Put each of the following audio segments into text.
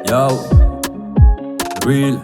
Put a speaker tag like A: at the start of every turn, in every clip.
A: Yo, real.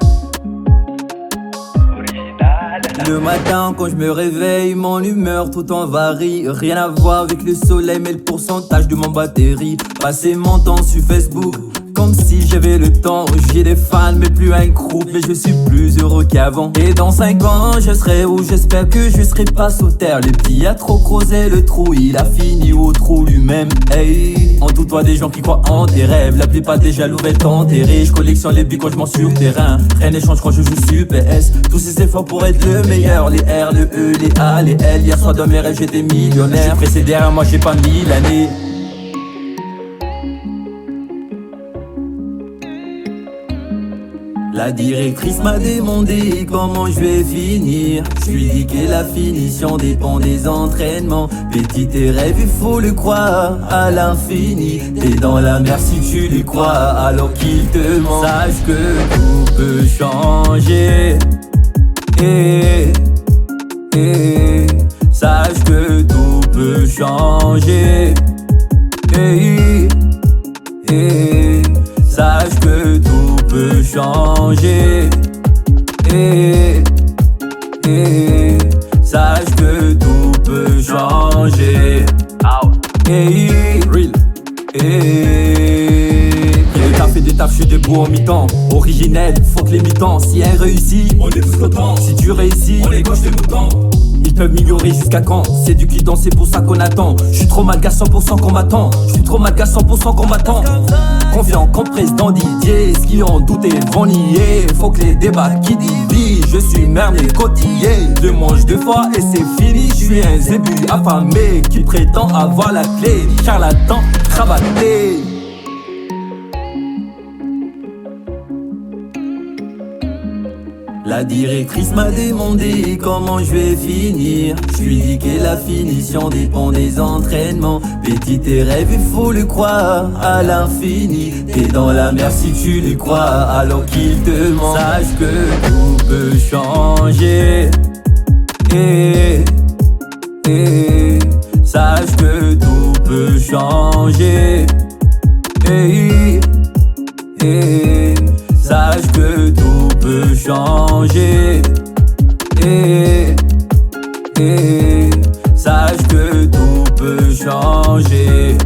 A: Le matin quand je me réveille, mon humeur tout en varie. Rien à voir avec le soleil mais le pourcentage de mon batterie. Passer mon temps sur Facebook comme si j'avais le temps. J'ai des fans mais plus un groupe, mais je suis plus heureux qu'avant. Et dans 5 ans je serai où? J'espère que je serai pas sous terre. Le petit a trop creusé le trou, il a fini au trou lui-même. Hey, entoure-toi des gens qui croient en tes rêves. La plupart des jaloux veulent enterrer. Je collectionne les billes quand je m'en sur terrain. Rien n'échange quand je joue sur PS. Tous ces efforts pour être le meilleur. Les R, le E, les A, les L. Hier soir dans mes rêves j'étais millionnaire. Je pressé derrière moi j'ai pas 1000 années. La directrice m'a demandé comment je vais finir. Je lui dis que la finition dépend des entraînements. Petit tes rêves, il faut le croire à l'infini. T'es dans la mer si tu lui crois alors qu'il te ment. Sache que tout peut changer. Sache que tout peut changer. Sache que tout peut changer. Sache que tout peut changer. Real. Le taf et des tafs, je suis debout en mi-temps. Originel, faut que les mi-temps. Si elle réussit, on est tous contents. Si tu réussis, on les gauche des moutons. Ils peuvent m'ignorer jusqu'à quand? C'est du guidon, c'est pour ça qu'on attend. Je suis trop mal qu'à 100% qu'on m'attend. Je suis trop mal qu'à 100% qu'on m'attend. Confiant comme président Didier. Ce qui en douté vont nier. Faut que les débats qui divisent. Je suis merde et cotillé. Je mange 2 fois et c'est fini. Je suis un zébu affamé qui prétend avoir la clé. Charlatan, cravaté. La directrice m'a demandé comment je vais finir. Je lui dis que la finition dépend des entraînements. Petit tes rêves, il faut le croire à l'infini. T'es dans la mer si tu lui crois alors qu'il te ment. Sache que tout peut changer. Sache que tout peut changer. Sache que tout peut changer. Sache que tout peut changer.